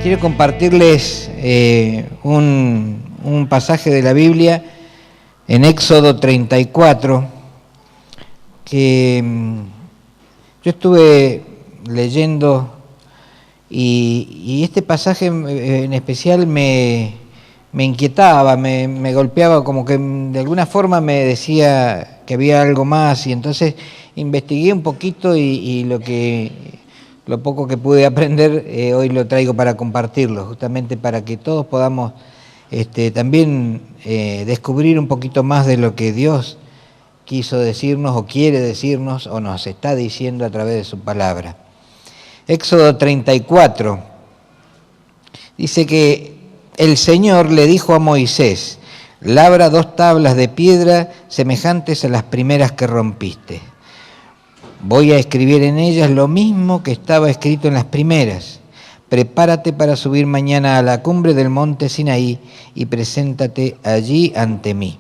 Quiero compartirles un pasaje de la Biblia en Éxodo 34, que yo estuve leyendo y este pasaje en especial me inquietaba, me golpeaba, como que de alguna forma me decía que había algo más, y entonces investigué un poquito y lo poco que pude aprender hoy lo traigo para compartirlo, justamente para que todos podamos también descubrir un poquito más de lo que Dios quiso decirnos o quiere decirnos o nos está diciendo a través de su palabra. Éxodo 34 dice que el Señor le dijo a Moisés: labra 2 tablas de piedra semejantes a las primeras que rompiste. Voy a escribir en ellas lo mismo que estaba escrito en las primeras. Prepárate para subir mañana a la cumbre del monte Sinaí y preséntate allí ante mí.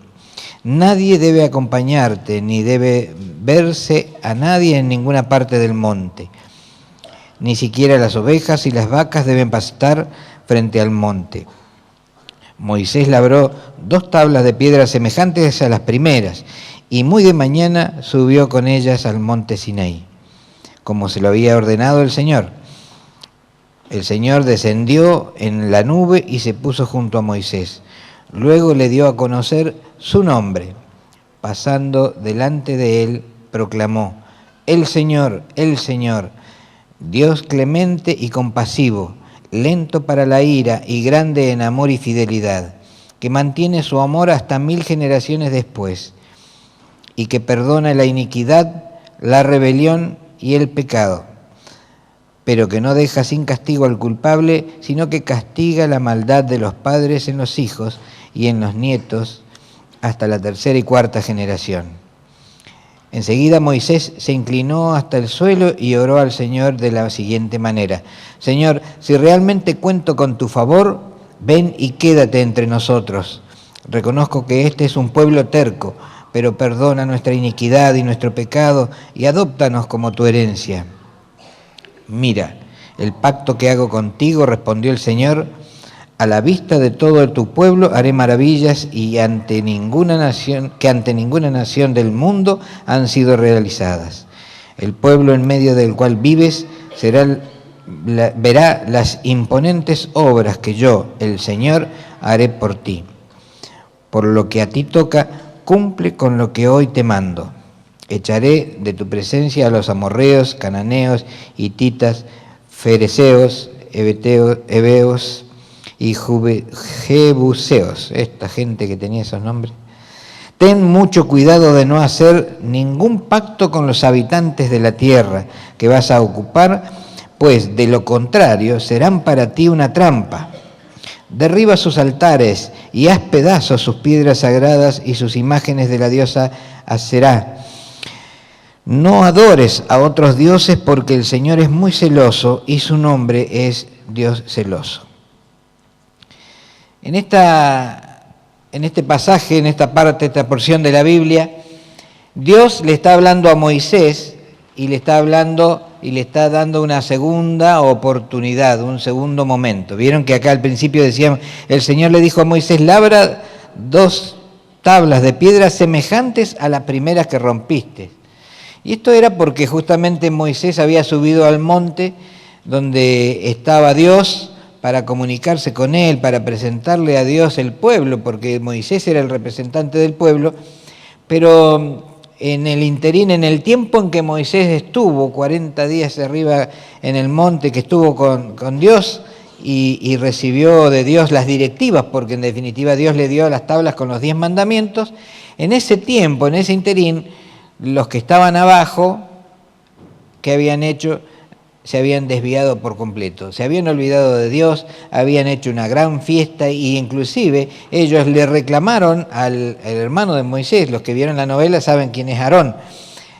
Nadie debe acompañarte, ni debe verse a nadie en ninguna parte del monte. Ni siquiera las ovejas y las vacas deben pastar frente al monte. Moisés labró 2 tablas de piedra semejantes a las primeras, y muy de mañana subió con ellas al monte Sinaí, como se lo había ordenado el Señor. El Señor descendió en la nube y se puso junto a Moisés. Luego le dio a conocer su nombre. Pasando delante de él, proclamó: el Señor, Dios clemente y compasivo, lento para la ira y grande en amor y fidelidad, que mantiene su amor hasta 1000 generaciones después, y que perdona la iniquidad, la rebelión y el pecado, pero que no deja sin castigo al culpable, sino que castiga la maldad de los padres en los hijos y en los nietos hasta la 3ª y 4ª generación. Enseguida Moisés se inclinó hasta el suelo y oró al Señor de la siguiente manera: Señor, si realmente cuento con tu favor, ven y quédate entre nosotros. Reconozco que este es un pueblo terco, pero perdona nuestra iniquidad y nuestro pecado y adóptanos como tu herencia. Mira, el pacto que hago contigo, respondió el Señor, a la vista de todo tu pueblo haré maravillas y ante ninguna nación del mundo han sido realizadas. El pueblo en medio del cual vives verá las imponentes obras que yo, el Señor, haré por ti. Por lo que a ti toca, cumple con lo que hoy te mando. Echaré de tu presencia a los amorreos, cananeos, hititas, fereceos, heveos y jebuseos, esta gente que tenía esos nombres. Ten mucho cuidado de no hacer ningún pacto con los habitantes de la tierra que vas a ocupar, pues de lo contrario serán para ti una trampa. Derriba sus altares y haz pedazos sus piedras sagradas y sus imágenes de la diosa Aserá. No adores a otros dioses, porque el Señor es muy celoso y su nombre es Dios celoso. En este pasaje, en esta parte, esta porción de la Biblia, Dios le está hablando a Moisés y le está dando una segunda oportunidad, un segundo momento. Vieron que acá al principio decíamos, el Señor le dijo a Moisés: labra 2 tablas de piedra semejantes a las primeras que rompiste. Y esto era porque justamente Moisés había subido al monte donde estaba Dios para comunicarse con él, para presentarle a Dios el pueblo, porque Moisés era el representante del pueblo, pero en el interín, en el tiempo en que Moisés estuvo 40 días arriba en el monte, que estuvo con Dios y recibió de Dios las directivas, porque en definitiva Dios le dio las tablas con los 10 mandamientos, en ese tiempo, en ese interín, los que estaban abajo, ¿qué habían hecho? Se habían desviado por completo, se habían olvidado de Dios, habían hecho una gran fiesta y inclusive ellos le reclamaron al hermano de Moisés. Los que vieron la novela saben quién es Aarón.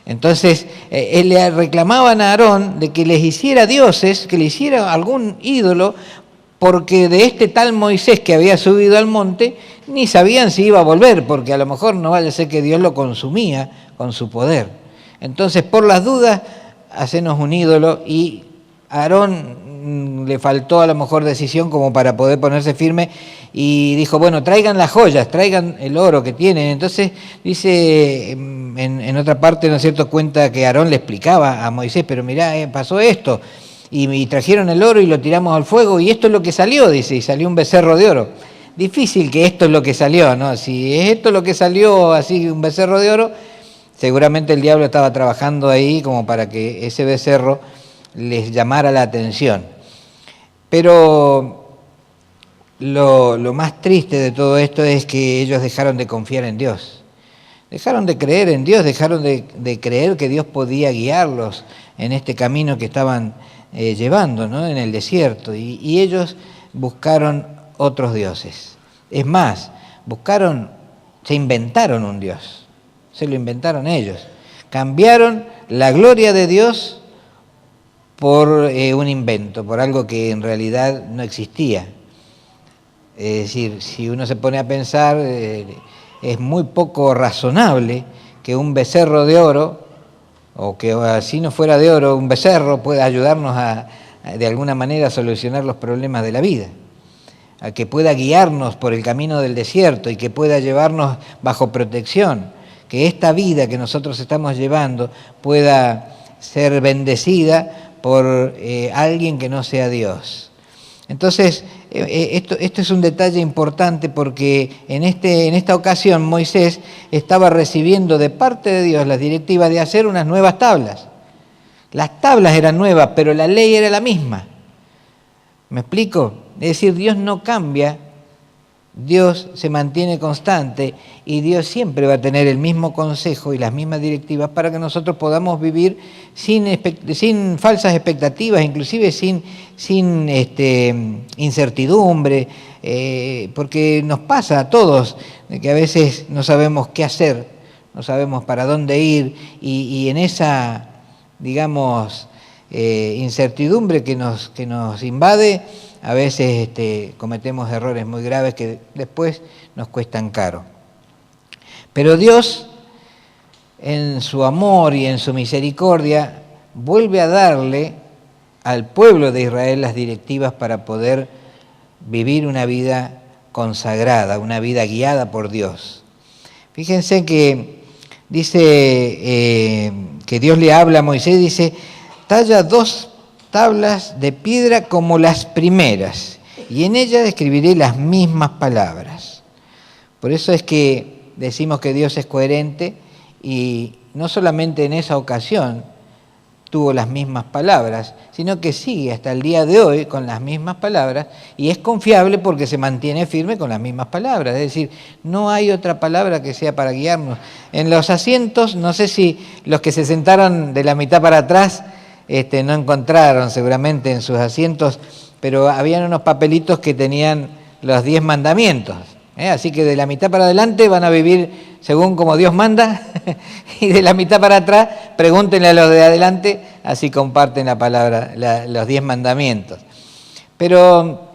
Entonces, le reclamaban a Aarón de que les hiciera dioses, que le hiciera algún ídolo, porque de este tal Moisés que había subido al monte, ni sabían si iba a volver, porque a lo mejor no vaya a ser que Dios lo consumía con su poder. Entonces, por las dudas, hacenos un ídolo, y Aarón le faltó a lo mejor decisión como para poder ponerse firme y dijo, bueno, traigan las joyas, traigan el oro que tienen. Entonces dice, en otra parte, ¿no es cierto?, cuenta que Aarón le explicaba a Moisés, pero mirá, pasó esto, y trajeron el oro y lo tiramos al fuego, y esto es lo que salió, dice, y salió un becerro de oro. Difícil que esto es lo que salió, ¿no? Si es esto lo que salió, así, un becerro de oro, seguramente el diablo estaba trabajando ahí como para que ese becerro les llamara la atención. Pero lo más triste de todo esto es que ellos dejaron de confiar en Dios. Dejaron de creer en Dios, dejaron de creer que Dios podía guiarlos en este camino que estaban llevando, ¿no?, en el desierto. Y ellos buscaron otros dioses. Es más, se inventaron un Dios. Se lo inventaron ellos. Cambiaron la gloria de Dios por un invento, por algo que en realidad no existía. Es decir, si uno se pone a pensar, es muy poco razonable que un becerro de oro, o que así no fuera de oro, un becerro pueda ayudarnos de alguna manera a solucionar los problemas de la vida, a que pueda guiarnos por el camino del desierto y que pueda llevarnos bajo protección, que esta vida que nosotros estamos llevando pueda ser bendecida por alguien que no sea Dios. Entonces, esto es un detalle importante porque en esta ocasión Moisés estaba recibiendo de parte de Dios las directivas de hacer unas nuevas tablas. Las tablas eran nuevas, pero la ley era la misma. ¿Me explico? Es decir, Dios no cambia, Dios se mantiene constante y Dios siempre va a tener el mismo consejo y las mismas directivas para que nosotros podamos vivir sin falsas expectativas, inclusive sin incertidumbre, porque nos pasa a todos que a veces no sabemos qué hacer, no sabemos para dónde ir y en esa, digamos, incertidumbre que nos invade, a veces cometemos errores muy graves que después nos cuestan caro. Pero Dios, en su amor y en su misericordia, vuelve a darle al pueblo de Israel las directivas para poder vivir una vida consagrada, una vida guiada por Dios. Fíjense que dice que Dios le habla a Moisés, dice, talla 2 tablas de piedra como las primeras, y en ellas escribiré las mismas palabras. Por eso es que decimos que Dios es coherente y no solamente en esa ocasión tuvo las mismas palabras, sino que sigue hasta el día de hoy con las mismas palabras y es confiable porque se mantiene firme con las mismas palabras. Es decir, no hay otra palabra que sea para guiarnos. En los asientos, no sé si los que se sentaron de la mitad para atrás no encontraron seguramente en sus asientos, pero habían unos papelitos que tenían los 10 mandamientos. Así que de la mitad para adelante van a vivir según como Dios manda y de la mitad para atrás pregúntenle a los de adelante, así comparten la palabra, los 10 mandamientos. Pero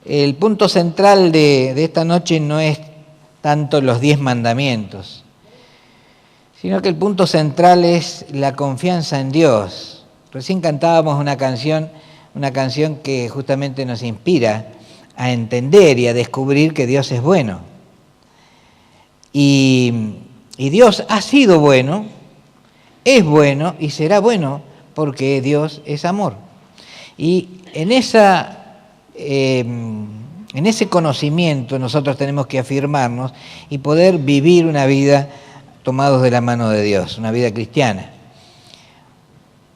el punto central de esta noche no es tanto los 10 mandamientos, sino que el punto central es la confianza en Dios. Recién cantábamos una canción que justamente nos inspira a entender y a descubrir que Dios es bueno. Y Dios ha sido bueno, es bueno y será bueno porque Dios es amor. Y en ese conocimiento nosotros tenemos que afirmarnos y poder vivir una vida tomados de la mano de Dios, una vida cristiana.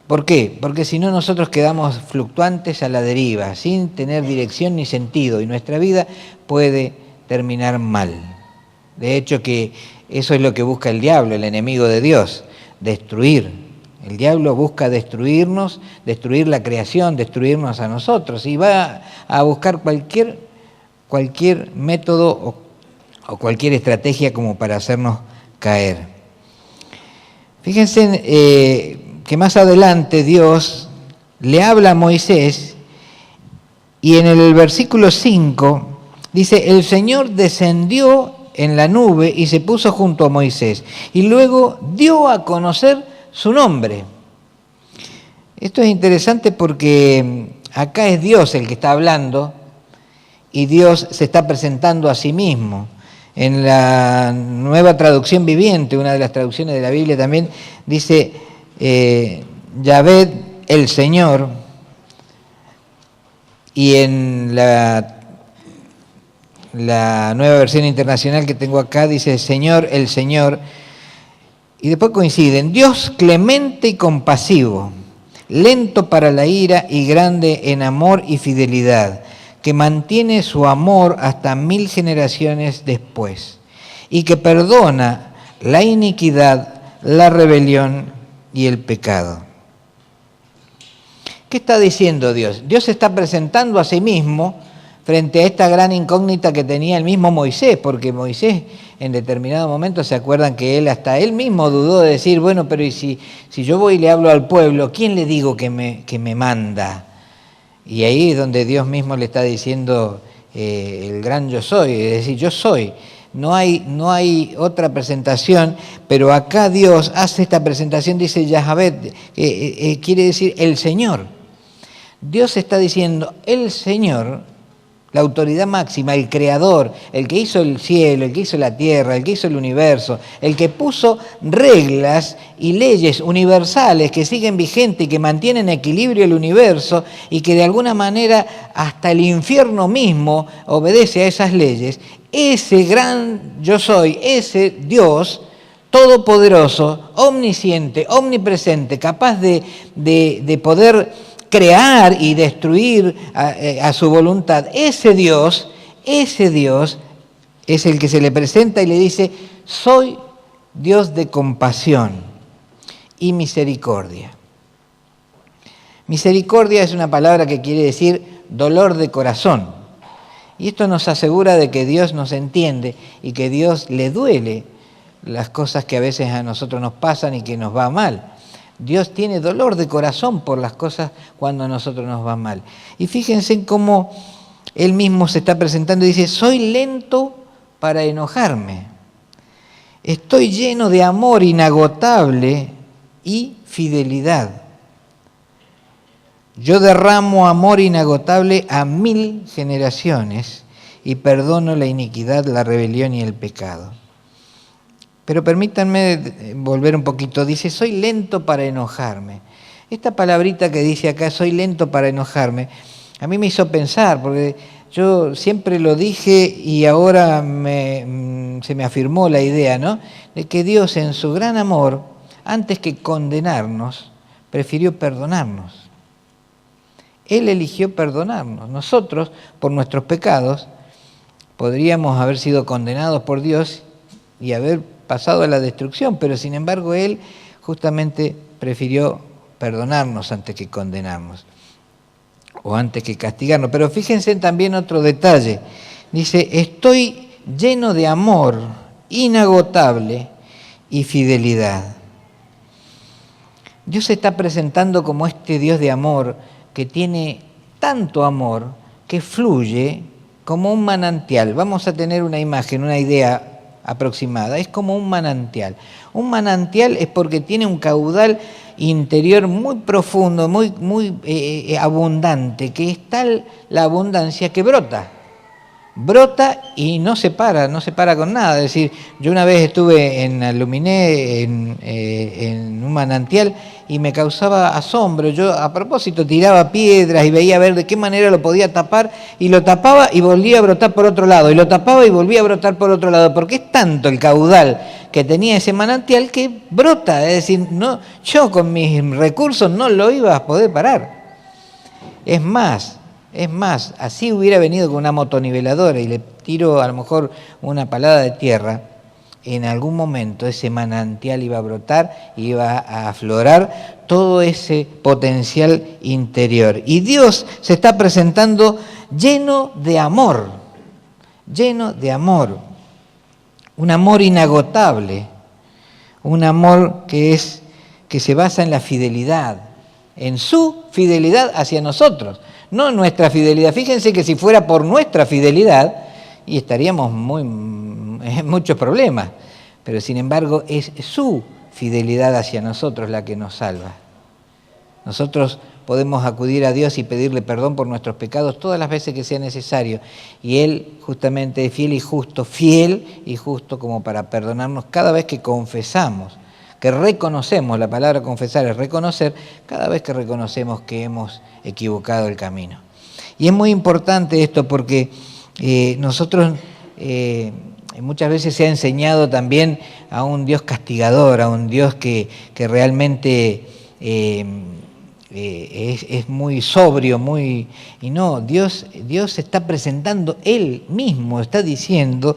¿Por qué? Porque si no nosotros quedamos fluctuantes a la deriva, sin tener dirección ni sentido, y nuestra vida puede terminar mal. De hecho que eso es lo que busca el diablo, el enemigo de Dios, destruir. El diablo busca destruirnos, destruir la creación, destruirnos a nosotros, y va a buscar cualquier método o cualquier estrategia como para hacernos caer. Fíjense que más adelante Dios le habla a Moisés y en el versículo 5 dice, el Señor descendió en la nube y se puso junto a Moisés y luego dio a conocer su nombre. Esto es interesante porque acá es Dios el que está hablando y Dios se está presentando a sí mismo. En la Nueva Traducción Viviente, una de las traducciones de la Biblia también, dice Yahvé el Señor, y en la Nueva Versión Internacional que tengo acá dice Señor el Señor, y después coinciden, Dios clemente y compasivo, lento para la ira y grande en amor y fidelidad, que mantiene su amor hasta 1000 generaciones después, y que perdona la iniquidad, la rebelión y el pecado. ¿Qué está diciendo Dios? Dios se está presentando a sí mismo frente a esta gran incógnita que tenía el mismo Moisés, porque Moisés en determinado momento, se acuerdan que hasta él mismo dudó de decir, bueno, pero ¿y si yo voy y le hablo al pueblo, quién le digo que me manda? Y ahí es donde Dios mismo le está diciendo el gran yo soy, es decir, yo soy. No hay otra presentación, pero acá Dios hace esta presentación, dice Yahvé, quiere decir el Señor. Dios está diciendo, el Señor, la autoridad máxima, el creador, el que hizo el cielo, el que hizo la tierra, el que hizo el universo, el que puso reglas y leyes universales que siguen vigentes y que mantienen equilibrio el universo y que de alguna manera hasta el infierno mismo obedece a esas leyes, ese gran yo soy, ese Dios todopoderoso, omnisciente, omnipresente, capaz de poder crear y destruir a su voluntad, ese Dios es el que se le presenta y le dice, soy Dios de compasión y misericordia. Misericordia es una palabra que quiere decir dolor de corazón. Y esto nos asegura de que Dios nos entiende y que Dios le duele las cosas que a veces a nosotros nos pasan y que nos va mal. Dios tiene dolor de corazón por las cosas cuando a nosotros nos va mal. Y fíjense en cómo Él mismo se está presentando y dice, soy lento para enojarme. Estoy lleno de amor inagotable y fidelidad. Yo derramo amor inagotable a 1000 generaciones y perdono la iniquidad, la rebelión y el pecado. Pero permítanme volver un poquito. Dice, soy lento para enojarme. Esta palabrita que dice acá, soy lento para enojarme, a mí me hizo pensar, porque yo siempre lo dije y ahora se me afirmó la idea, ¿no? De que Dios en su gran amor, antes que condenarnos, prefirió perdonarnos. Él eligió perdonarnos. Nosotros, por nuestros pecados, podríamos haber sido condenados por Dios y haber pasado a la destrucción, pero sin embargo Él justamente prefirió perdonarnos antes que condenarnos o antes que castigarnos. Pero fíjense también otro detalle. Dice, estoy lleno de amor inagotable y fidelidad. Dios se está presentando como este Dios de amor que tiene tanto amor que fluye como un manantial. Vamos a tener una imagen, una idea aproximada. Es como un manantial. Un manantial es porque tiene un caudal interior muy profundo, muy abundante, que es tal la abundancia que brota y no se para con nada. Es decir, yo una vez estuve en Aluminé, en un manantial, y me causaba asombro. Yo a propósito tiraba piedras y veía a ver de qué manera lo podía tapar, y lo tapaba y volvía a brotar por otro lado, y lo tapaba y volvía a brotar por otro lado, porque es tanto el caudal que tenía ese manantial que brota. Es decir, no, yo con mis recursos no lo iba a poder parar. Es más, así hubiera venido con una motoniveladora y le tiro a lo mejor una palada de tierra, en algún momento ese manantial iba a brotar, iba a aflorar todo ese potencial interior. Y Dios se está presentando lleno de amor, un amor inagotable, un amor que se basa en la fidelidad, en su fidelidad hacia nosotros. No nuestra fidelidad. Fíjense que si fuera por nuestra fidelidad, y estaríamos en muchos problemas, pero sin embargo es su fidelidad hacia nosotros la que nos salva. Nosotros podemos acudir a Dios y pedirle perdón por nuestros pecados todas las veces que sea necesario. Y Él justamente es fiel y justo como para perdonarnos cada vez que confesamos, que reconocemos, la palabra confesar es reconocer, cada vez que reconocemos que hemos equivocado el camino. Y es muy importante esto porque nosotros muchas veces se ha enseñado también a un Dios castigador, a un Dios que realmente es muy sobrio, y no, Dios se está presentando Él mismo, está diciendo,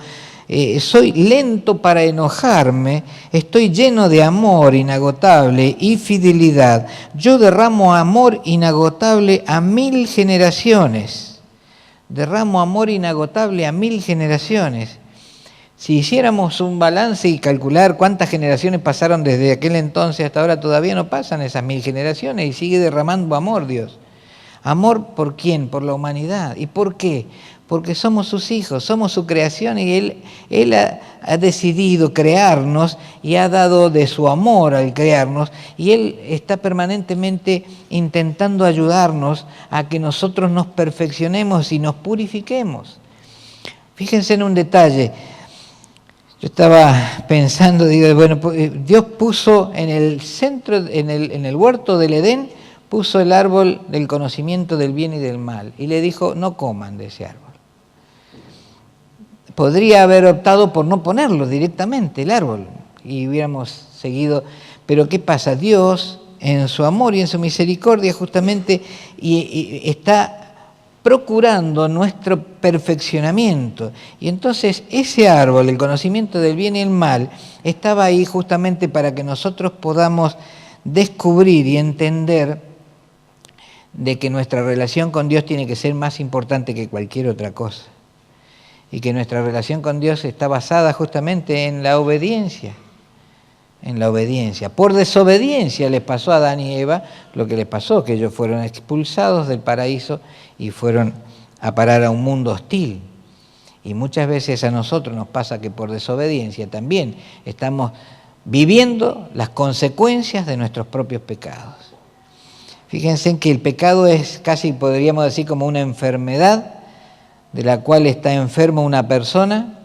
soy lento para enojarme, estoy lleno de amor inagotable y fidelidad. Yo derramo amor inagotable a 1000 generaciones. Derramo amor inagotable a 1000 generaciones. Si hiciéramos un balance y calcular cuántas generaciones pasaron desde aquel entonces hasta ahora, todavía no pasan esas 1000 generaciones y sigue derramando amor Dios. ¿Amor por quién? Por la humanidad. ¿Y por qué? Porque somos sus hijos, somos su creación y Él ha decidido crearnos y ha dado de su amor al crearnos, y Él está permanentemente intentando ayudarnos a que nosotros nos perfeccionemos y nos purifiquemos. Fíjense en un detalle. Yo estaba pensando, digo, bueno, Dios puso en el centro, en el huerto del Edén, puso el árbol del conocimiento del bien y del mal, y le dijo, no coman de ese árbol. Podría haber optado por no ponerlo directamente, el árbol, y hubiéramos seguido, pero ¿qué pasa? Dios, en su amor y en su misericordia, justamente, y está procurando nuestro perfeccionamiento. Y entonces ese árbol, el conocimiento del bien y el mal, estaba ahí justamente para que nosotros podamos descubrir y entender de que nuestra relación con Dios tiene que ser más importante que cualquier otra cosa. Y que nuestra relación con Dios está basada justamente en la obediencia. En la obediencia. Por desobediencia les pasó a Adán y Eva lo que les pasó, que ellos fueron expulsados del paraíso y fueron a parar a un mundo hostil. Y muchas veces a nosotros nos pasa que por desobediencia también estamos viviendo las consecuencias de nuestros propios pecados. Fíjense en que el pecado es casi, podríamos decir, como una enfermedad de la cual está enferma una persona,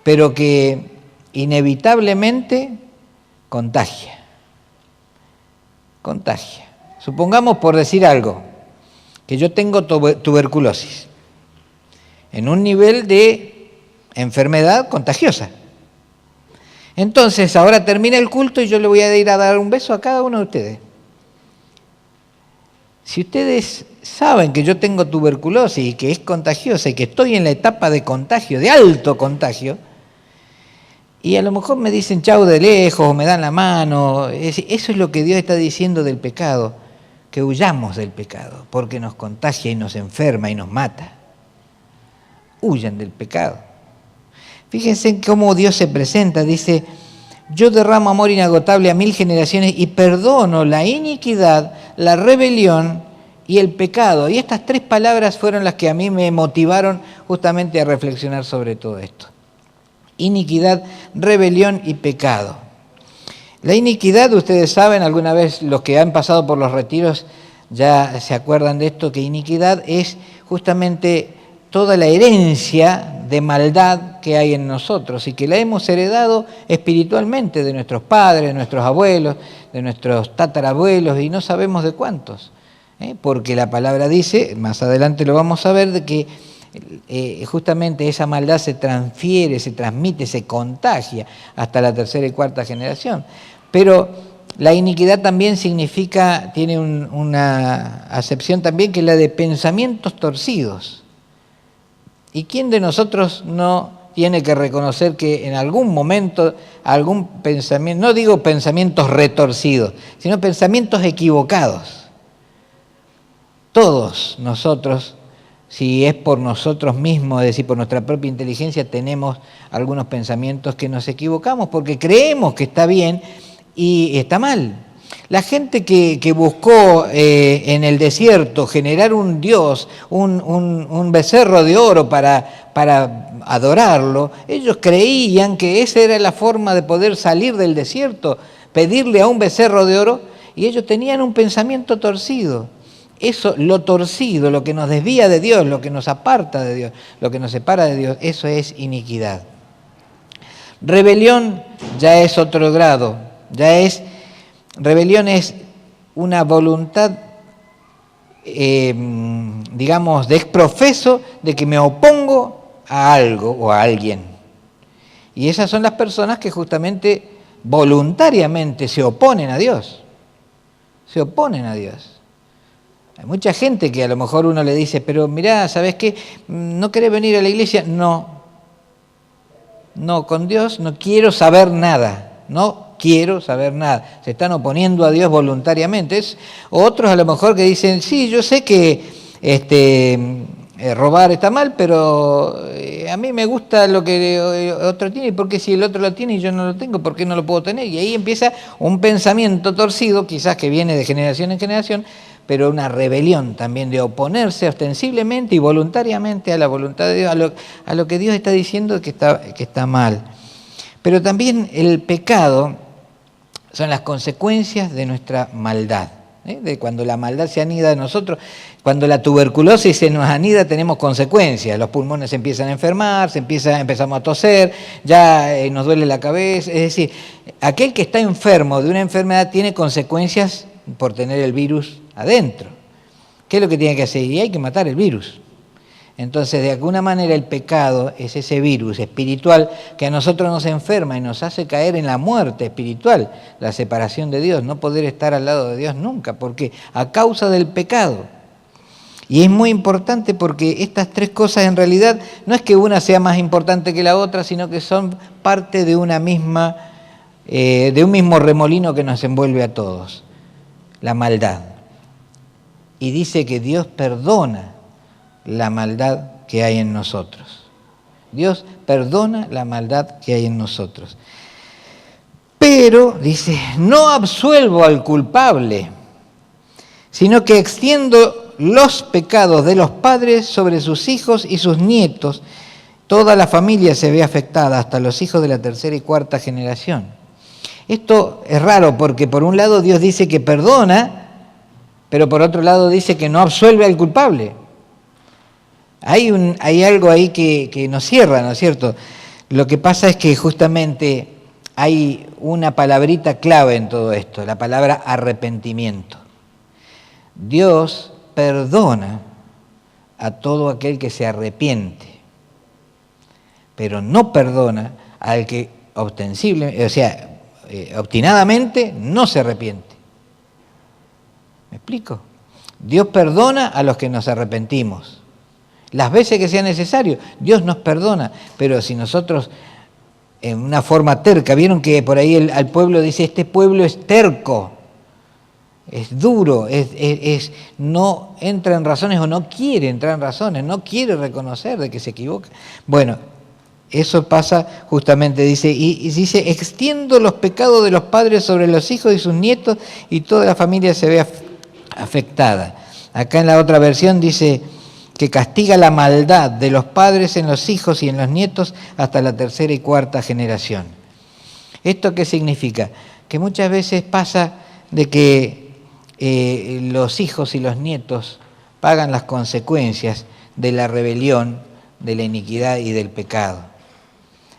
pero que inevitablemente contagia. Supongamos, por decir algo, que yo tengo tuberculosis, en un nivel de enfermedad contagiosa. Entonces, ahora termina el culto y yo le voy a ir a dar un beso a cada uno de ustedes. Si ustedes saben que yo tengo tuberculosis y que es contagiosa y que estoy en la etapa de contagio, de alto contagio, y a lo mejor me dicen chau de lejos o me dan la mano, eso es lo que Dios está diciendo del pecado, que huyamos del pecado, porque nos contagia y nos enferma y nos mata. Huyan del pecado. Fíjense cómo Dios se presenta, dice, yo derramo amor inagotable a 1000 generaciones y perdono la iniquidad, la rebelión y el pecado. Y estas 3 palabras fueron las que a mí me motivaron justamente a reflexionar sobre todo esto. Iniquidad, rebelión y pecado. La iniquidad, ustedes saben, alguna vez los que han pasado por los retiros ya se acuerdan de esto, que iniquidad es justamente toda la herencia de maldad que hay en nosotros y que la hemos heredado espiritualmente de nuestros padres, de nuestros abuelos, de nuestros tatarabuelos y no sabemos de cuántos. Porque la palabra dice, más adelante lo vamos a ver, de que justamente esa maldad se transfiere, se transmite, se contagia hasta la 3ª y 4ª generación. Pero la iniquidad también significa, tiene una acepción también que es la de pensamientos torcidos. ¿Y quién de nosotros no tiene que reconocer que en algún momento algún pensamiento, no digo pensamientos retorcidos, sino pensamientos equivocados? Todos nosotros, si es por nosotros mismos, es decir, por nuestra propia inteligencia, tenemos algunos pensamientos que nos equivocamos porque creemos que está bien y está mal. La gente que buscó en el desierto generar un dios, un becerro de oro para adorarlo, ellos creían que esa era la forma de poder salir del desierto, pedirle a un becerro de oro, y ellos tenían un pensamiento torcido. Eso, lo torcido, lo que nos desvía de Dios, lo que nos aparta de Dios, lo que nos separa de Dios, eso es iniquidad. Rebelión ya es otro grado, rebelión es una voluntad, digamos, de exprofeso de que me opongo a algo o a alguien. Y esas son las personas que justamente voluntariamente se oponen a Dios. Se oponen a Dios. Hay mucha gente que a lo mejor uno le dice, pero mirá, ¿sabes qué? ¿No querés venir a la iglesia? No, con Dios no quiero saber nada. No quiero saber nada. Se están oponiendo a Dios voluntariamente. Otros a lo mejor que dicen, sí, yo sé que robar está mal, pero a mí me gusta lo que otro tiene, porque si el otro lo tiene y yo no lo tengo, ¿por qué no lo puedo tener? Y ahí empieza un pensamiento torcido, quizás que viene de generación en generación, pero una rebelión también de oponerse ostensiblemente y voluntariamente a la voluntad de Dios, a lo que Dios está diciendo que está mal. Pero también el pecado son las consecuencias de nuestra maldad, de cuando la maldad se anida en nosotros. Cuando la tuberculosis se nos anida tenemos consecuencias, los pulmones se empiezan a enfermar, empezamos a toser, ya nos duele la cabeza. Es decir, aquel que está enfermo de una enfermedad tiene consecuencias por tener el virus adentro. ¿Qué es lo que tiene que hacer? Y hay que matar el virus. Entonces, de alguna manera el pecado es ese virus espiritual que a nosotros nos enferma y nos hace caer en la muerte espiritual, la separación de Dios, no poder estar al lado de Dios nunca, porque a causa del pecado. Y es muy importante porque estas tres cosas en realidad no es que una sea más importante que la otra, sino que son parte de una misma, de un mismo remolino que nos envuelve a todos, la maldad. Y dice que Dios perdona la maldad que hay en nosotros. Dios perdona la maldad que hay en nosotros. Pero, dice, no absuelvo al culpable, sino que extiendo los pecados de los padres sobre sus hijos y sus nietos. Toda la familia se ve afectada, hasta los hijos de la tercera y cuarta generación. Esto es raro porque por un lado Dios dice que perdona, pero por otro lado dice que no absuelve al culpable. Hay algo ahí que nos cierra, ¿no es cierto? Lo que pasa es que justamente hay una palabrita clave en todo esto, la palabra arrepentimiento. Dios perdona a todo aquel que se arrepiente, pero no perdona al que obstinadamente no se arrepiente. ¿Me explico? Dios perdona a los que nos arrepentimos. Las veces que sea necesario, Dios nos perdona, pero si nosotros en una forma terca, vieron que por ahí al pueblo dice, este pueblo es terco, es duro, no entra en razones o no quiere entrar en razones, no quiere reconocer de que se equivoca. Bueno, eso pasa justamente, dice, y dice, extiendo los pecados de los padres sobre los hijos y sus nietos y toda la familia se ve afectada. Acá en la otra versión dice que castiga la maldad de los padres en los hijos y en los nietos hasta la tercera y cuarta generación. ¿Esto qué significa? Que muchas veces pasa de que los hijos y los nietos pagan las consecuencias de la rebelión, de la iniquidad y del pecado.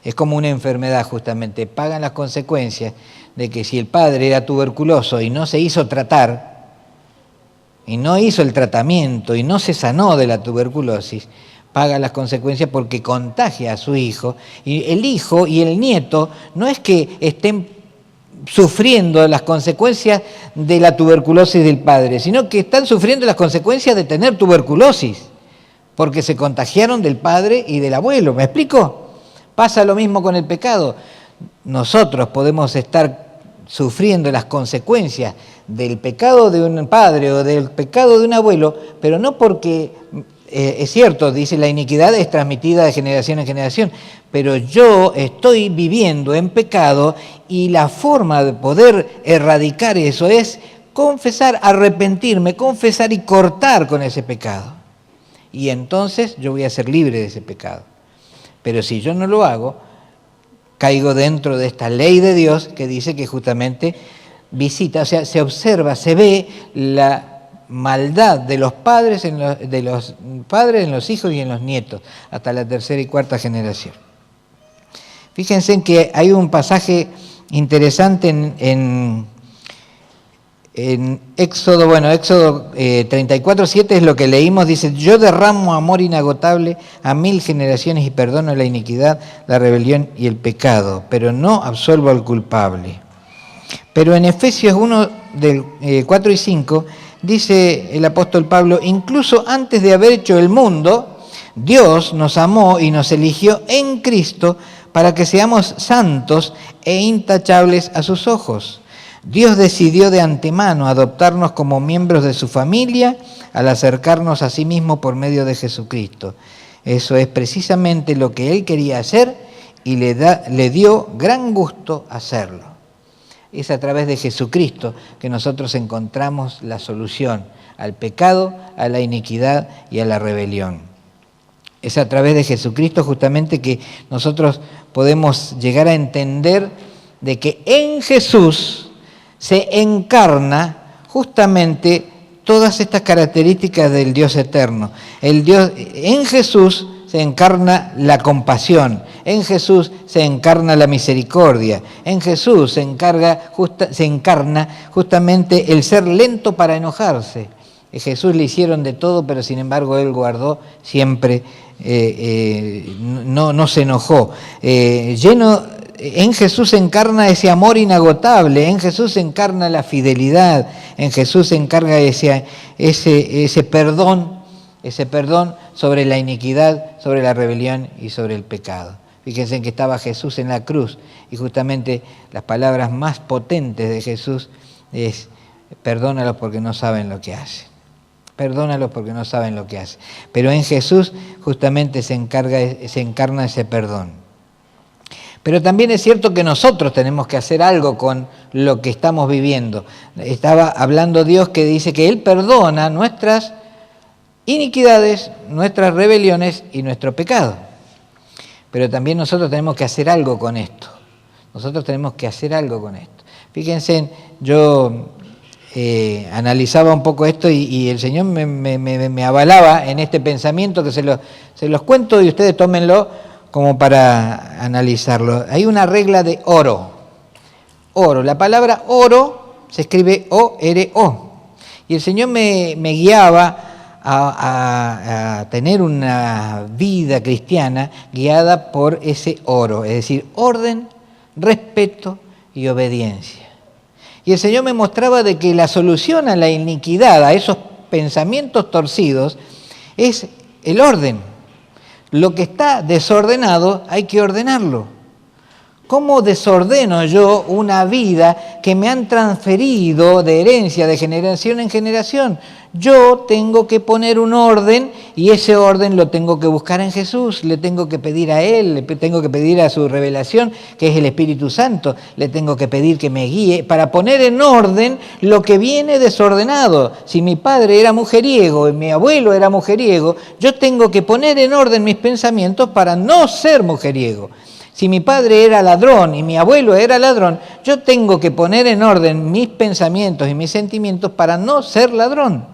Es como una enfermedad justamente, pagan las consecuencias de que si el padre era tuberculoso y no se hizo tratar, y no hizo el tratamiento y no se sanó de la tuberculosis, paga las consecuencias porque contagia a su hijo. Y el hijo y el nieto no es que estén sufriendo las consecuencias de la tuberculosis del padre, sino que están sufriendo las consecuencias de tener tuberculosis, porque se contagiaron del padre y del abuelo. ¿Me explico? Pasa lo mismo con el pecado. Nosotros podemos estar sufriendo las consecuencias del pecado de un padre o del pecado de un abuelo, pero no porque, es cierto, dice la iniquidad es transmitida de generación en generación, pero yo estoy viviendo en pecado y la forma de poder erradicar eso es confesar, arrepentirme, confesar y cortar con ese pecado. Y entonces yo voy a ser libre de ese pecado. Pero si yo no lo hago, caigo dentro de esta ley de Dios que dice que justamente visita, o sea, se observa, se ve la maldad de los padres en los hijos y en los nietos, hasta la tercera y cuarta generación. Fíjense en que hay un pasaje interesante en Éxodo, Éxodo 34:7 es lo que leímos, dice: yo derramo amor inagotable a 1000 generaciones y perdono la iniquidad, la rebelión y el pecado, pero no absuelvo al culpable. Pero en Efesios 1, del 4 y 5, dice el apóstol Pablo: incluso antes de haber hecho el mundo, Dios nos amó y nos eligió en Cristo para que seamos santos e intachables a sus ojos. Dios decidió de antemano adoptarnos como miembros de su familia al acercarnos a sí mismo por medio de Jesucristo. Eso es precisamente lo que Él quería hacer y le dio gran gusto hacerlo. Es a través de Jesucristo que nosotros encontramos la solución al pecado, a la iniquidad y a la rebelión. Es a través de Jesucristo justamente que nosotros podemos llegar a entender de que en Jesús se encarna justamente todas estas características del Dios eterno. En Jesús se encarna la compasión, en Jesús se encarna la misericordia, en Jesús se encarna justamente el ser lento para enojarse. A Jesús le hicieron de todo, pero sin embargo Él guardó siempre, no se enojó. En Jesús se encarna ese amor inagotable, en Jesús se encarna la fidelidad, en Jesús se encarga ese perdón sobre la iniquidad, sobre la rebelión y sobre el pecado. Fíjense en que estaba Jesús en la cruz y justamente las palabras más potentes de Jesús es: perdónalos porque no saben lo que hacen. Perdónalos porque no saben lo que hacen. Pero en Jesús justamente se encarna ese perdón. Pero también es cierto que nosotros tenemos que hacer algo con lo que estamos viviendo. Estaba hablando Dios que dice que Él perdona nuestras iniquidades, nuestras rebeliones y nuestro pecado. Pero también nosotros tenemos que hacer algo con esto. Fíjense, yo analizaba un poco esto y el Señor me avalaba en este pensamiento que se los cuento y ustedes tómenlo como para analizarlo. Hay una regla de oro. Oro, la palabra oro se escribe O-R-O. Y el Señor me guiaba a tener una vida cristiana guiada por ese oro, es decir, orden, respeto y obediencia. Y el Señor me mostraba de que la solución a la iniquidad, a esos pensamientos torcidos, es el orden. Lo que está desordenado hay que ordenarlo. ¿Cómo desordeno yo una vida que me han transferido de herencia de generación en generación? Yo tengo que poner un orden y ese orden lo tengo que buscar en Jesús, le tengo que pedir a Él, le tengo que pedir a su revelación, que es el Espíritu Santo, le tengo que pedir que me guíe para poner en orden lo que viene desordenado. Si mi padre era mujeriego y mi abuelo era mujeriego, yo tengo que poner en orden mis pensamientos para no ser mujeriego. Si mi padre era ladrón y mi abuelo era ladrón, yo tengo que poner en orden mis pensamientos y mis sentimientos para no ser ladrón.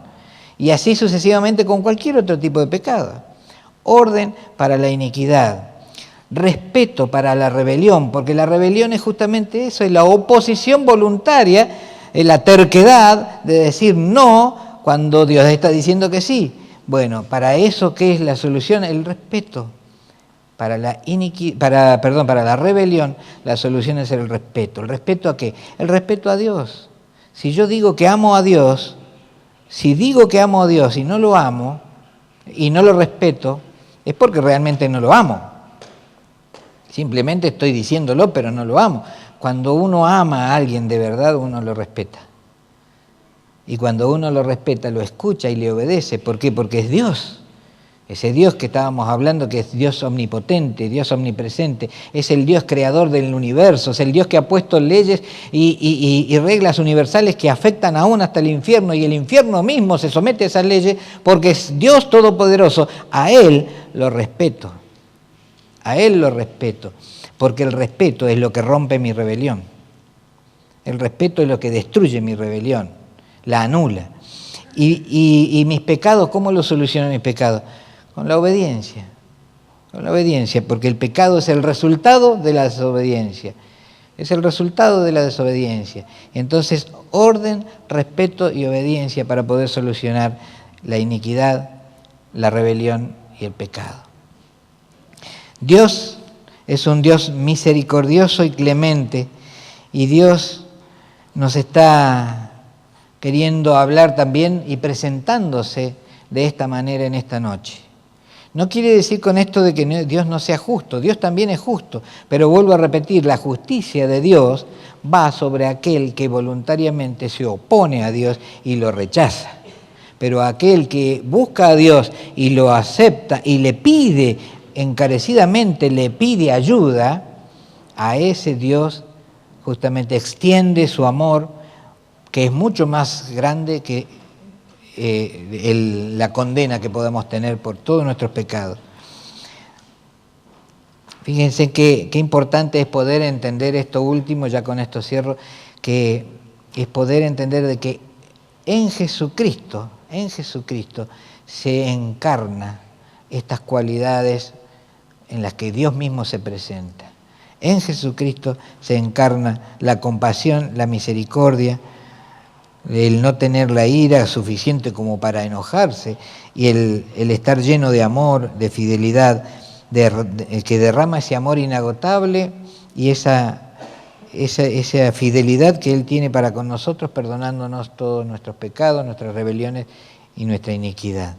Y así sucesivamente con cualquier otro tipo de pecado. Orden para la iniquidad. Respeto para la rebelión, porque la rebelión es justamente eso, es la oposición voluntaria, es la terquedad de decir no cuando Dios está diciendo que sí. Bueno, para eso, ¿qué es la solución? El respeto. Para la rebelión, la solución es el respeto. ¿El respeto a qué? El respeto a Dios. Si yo digo que amo a Dios, y no lo amo y no lo respeto, es porque realmente no lo amo. Simplemente estoy diciéndolo, pero no lo amo. Cuando uno ama a alguien de verdad, uno lo respeta. Y cuando uno lo respeta, lo escucha y le obedece. ¿Por qué? Porque es Dios. Ese Dios que estábamos hablando, que es Dios omnipotente, Dios omnipresente, es el Dios creador del universo, es el Dios que ha puesto leyes y reglas universales que afectan aún hasta el infierno, y el infierno mismo se somete a esas leyes porque es Dios todopoderoso. A Él lo respeto, porque el respeto es lo que rompe mi rebelión. El respeto es lo que destruye mi rebelión, la anula. Y mis pecados, ¿cómo los soluciono mis pecados? Con la obediencia. Con la obediencia, porque el pecado es el resultado de la desobediencia. Es el resultado de la desobediencia. Entonces, orden, respeto y obediencia para poder solucionar la iniquidad, la rebelión y el pecado. Dios es un Dios misericordioso y clemente, y Dios nos está queriendo hablar también y presentándose de esta manera en esta noche. No quiere decir con esto de que Dios no sea justo, Dios también es justo, pero vuelvo a repetir, la justicia de Dios va sobre aquel que voluntariamente se opone a Dios y lo rechaza. Pero aquel que busca a Dios y lo acepta y le pide, encarecidamente le pide ayuda, a ese Dios justamente extiende su amor, que es mucho más grande que la condena que podamos tener por todos nuestros pecados. Fíjense qué importante es poder entender esto último, ya con esto cierro, que es poder entender de que en Jesucristo se encarna estas cualidades en las que Dios mismo se presenta. En Jesucristo se encarna la compasión, la misericordia, el no tener la ira suficiente como para enojarse y el estar lleno de amor, de fidelidad, que derrama ese amor inagotable y esa fidelidad que Él tiene para con nosotros, perdonándonos todos nuestros pecados, nuestras rebeliones y nuestra iniquidad.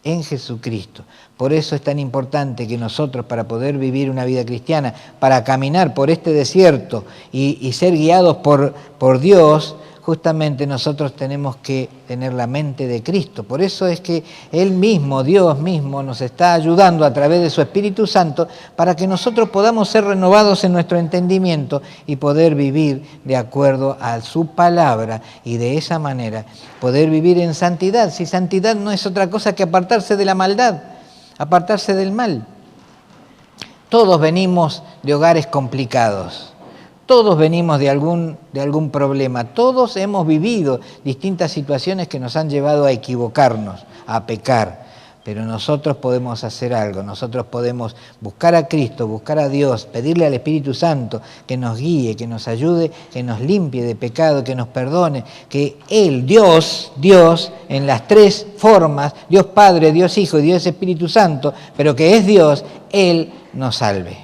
En Jesucristo. Por eso es tan importante que nosotros, para poder vivir una vida cristiana, para caminar por este desierto y ser guiados por Dios, justamente nosotros tenemos que tener la mente de Cristo. Por eso es que Él mismo, Dios mismo, nos está ayudando a través de su Espíritu Santo para que nosotros podamos ser renovados en nuestro entendimiento y poder vivir de acuerdo a su palabra y de esa manera poder vivir en santidad. Si santidad no es otra cosa que apartarse de la maldad, apartarse del mal. Todos venimos de hogares complicados. Todos venimos de algún problema, todos hemos vivido distintas situaciones que nos han llevado a equivocarnos, a pecar, pero nosotros podemos hacer algo, nosotros podemos buscar a Cristo, buscar a Dios, pedirle al Espíritu Santo que nos guíe, que nos ayude, que nos limpie de pecado, que nos perdone, que Él, Dios, en las tres formas, Dios Padre, Dios Hijo y Dios Espíritu Santo, pero que es Dios, Él nos salve,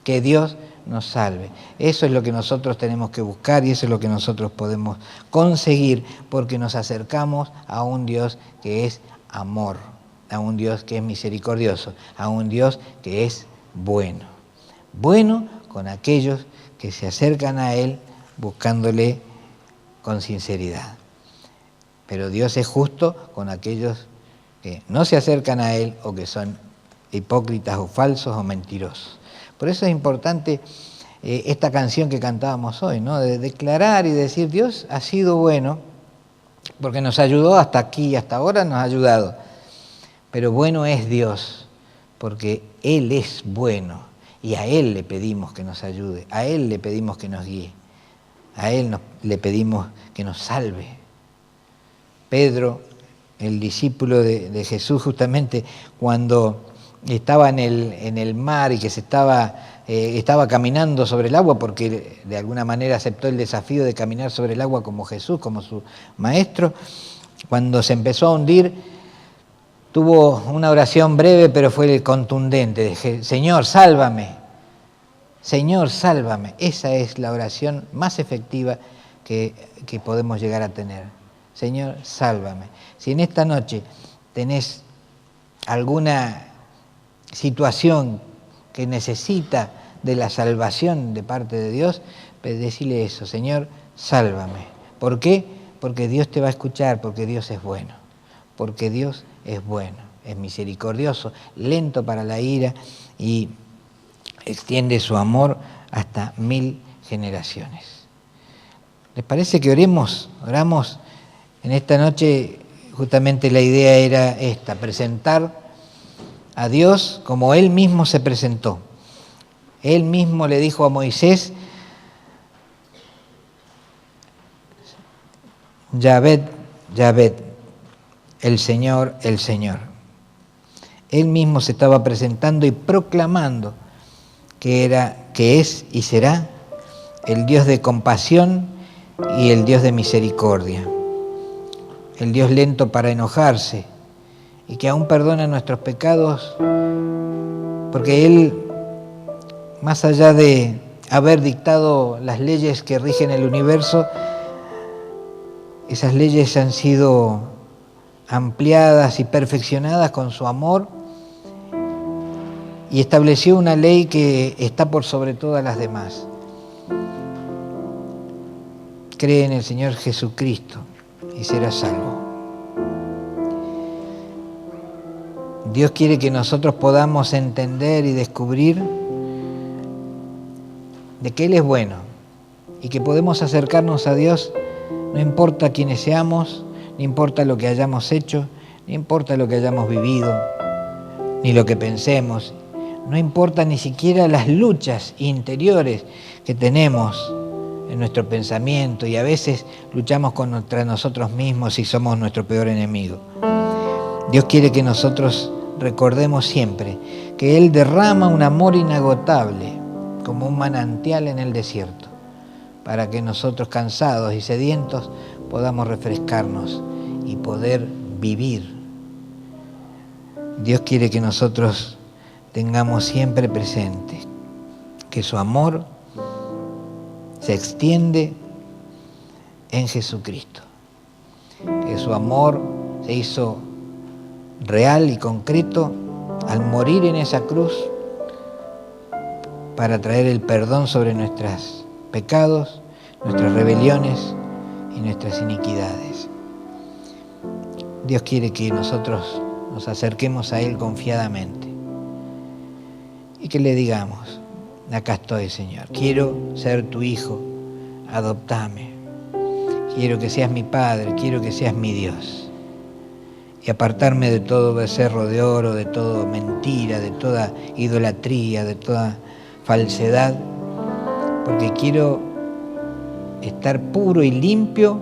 que Dios nos salve. Eso es lo que nosotros tenemos que buscar y eso es lo que nosotros podemos conseguir porque nos acercamos a un Dios que es amor, a un Dios que es misericordioso, a un Dios que es bueno. Bueno con aquellos que se acercan a Él buscándole con sinceridad. Pero Dios es justo con aquellos que no se acercan a Él o que son hipócritas o falsos o mentirosos. Por eso es importante esta canción que cantábamos hoy, ¿no? De declarar y decir, Dios ha sido bueno, porque nos ayudó hasta aquí, hasta ahora nos ha ayudado. Pero bueno es Dios, porque Él es bueno, y a Él le pedimos que nos ayude, a Él le pedimos que nos guíe, a Él le pedimos que nos salve. Pedro, el discípulo de Jesús, justamente cuando estaba en el mar y que estaba caminando sobre el agua, porque de alguna manera aceptó el desafío de caminar sobre el agua como Jesús, como su maestro. Cuando se empezó a hundir, tuvo una oración breve, pero fue contundente. Señor, sálvame. Señor, sálvame. Esa es la oración más efectiva que podemos llegar a tener. Señor, sálvame. Si en esta noche tenés alguna situación que necesita de la salvación de parte de Dios, pues decirle eso, Señor, sálvame. ¿Por qué? Porque Dios te va a escuchar, porque Dios es bueno, porque Dios es bueno, es misericordioso, lento para la ira y extiende su amor hasta 1000 generaciones. ¿Les parece que oremos? Oramos en esta noche, justamente la idea era esta, presentar a Dios como Él mismo se presentó. Él mismo le dijo a Moisés, Yahvé, Yahvé, el Señor, el Señor. Él mismo se estaba presentando y proclamando que es y será el Dios de compasión y el Dios de misericordia. El Dios lento para enojarse y que aún perdona nuestros pecados, porque Él, más allá de haber dictado las leyes que rigen el universo, esas leyes han sido ampliadas y perfeccionadas con su amor y estableció una ley que está por sobre todas las demás. Cree en el Señor Jesucristo y serás salvo. Dios quiere que nosotros podamos entender y descubrir de que Él es bueno y que podemos acercarnos a Dios, no importa quiénes seamos, no importa lo que hayamos hecho, no importa lo que hayamos vivido, ni lo que pensemos, no importa ni siquiera las luchas interiores que tenemos en nuestro pensamiento, y a veces luchamos contra nosotros mismos y somos nuestro peor enemigo. Dios quiere que nosotros recordemos siempre que Él derrama un amor inagotable como un manantial en el desierto, para que nosotros, cansados y sedientos, podamos refrescarnos y poder vivir. Dios quiere que nosotros tengamos siempre presente que su amor se extiende en Jesucristo, que su amor se hizo real y concreto al morir en esa cruz para traer el perdón sobre nuestros pecados, nuestras rebeliones y nuestras iniquidades. Dios quiere que nosotros nos acerquemos a Él confiadamente y que le digamos: acá estoy, Señor, quiero ser tu hijo, adoptame, quiero que seas mi Padre, quiero que seas mi Dios, y apartarme de todo becerro de oro, de toda mentira, de toda idolatría, de toda falsedad, porque quiero estar puro y limpio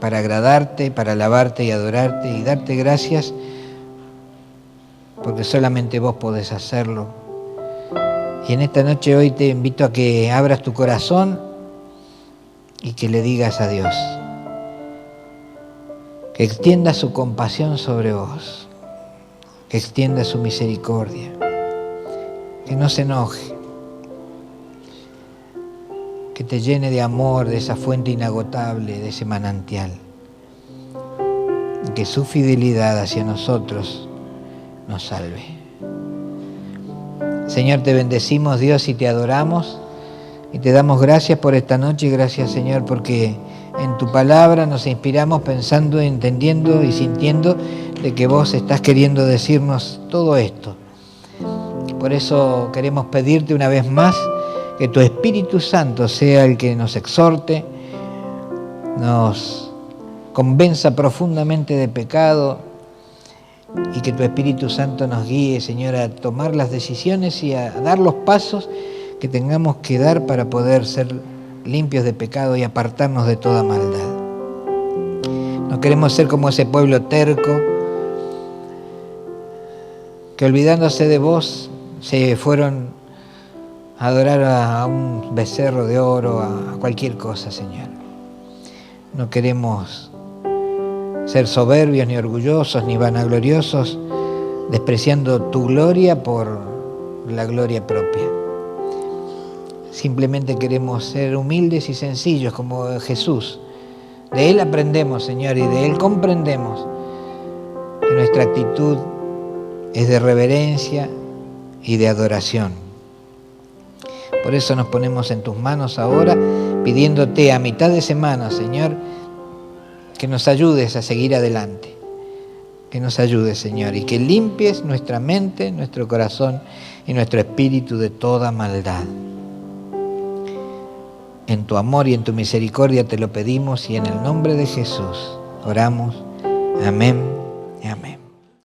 para agradarte, para alabarte y adorarte y darte gracias, porque solamente vos podés hacerlo. Y en esta noche hoy te invito a que abras tu corazón y que le digas a Dios que extienda su compasión sobre vos, que extienda su misericordia, que no se enoje, que te llene de amor, de esa fuente inagotable, de ese manantial, y que su fidelidad hacia nosotros nos salve. Señor, te bendecimos, Dios, y te adoramos y te damos gracias por esta noche. Gracias, Señor, porque en tu palabra nos inspiramos pensando, entendiendo y sintiendo de que vos estás queriendo decirnos todo esto. Por eso queremos pedirte una vez más que tu Espíritu Santo sea el que nos exhorte, nos convenza profundamente de pecado, y que tu Espíritu Santo nos guíe, Señor, a tomar las decisiones y a dar los pasos que tengamos que dar para poder ser limpios de pecado y apartarnos de toda maldad. No queremos ser como ese pueblo terco que, olvidándose de vos, se fueron a adorar a un becerro de oro, a cualquier cosa, Señor. No queremos ser soberbios, ni orgullosos, ni vanagloriosos, despreciando tu gloria por la gloria propia. Simplemente queremos ser humildes y sencillos como Jesús. De Él aprendemos, Señor, y de Él comprendemos que nuestra actitud es de reverencia y de adoración. Por eso nos ponemos en tus manos ahora, pidiéndote a mitad de semana, Señor, que nos ayudes a seguir adelante, que nos ayudes, Señor, y que limpies nuestra mente, nuestro corazón y nuestro espíritu de toda maldad. En tu amor y en tu misericordia te lo pedimos, y en el nombre de Jesús oramos. Amén y amén.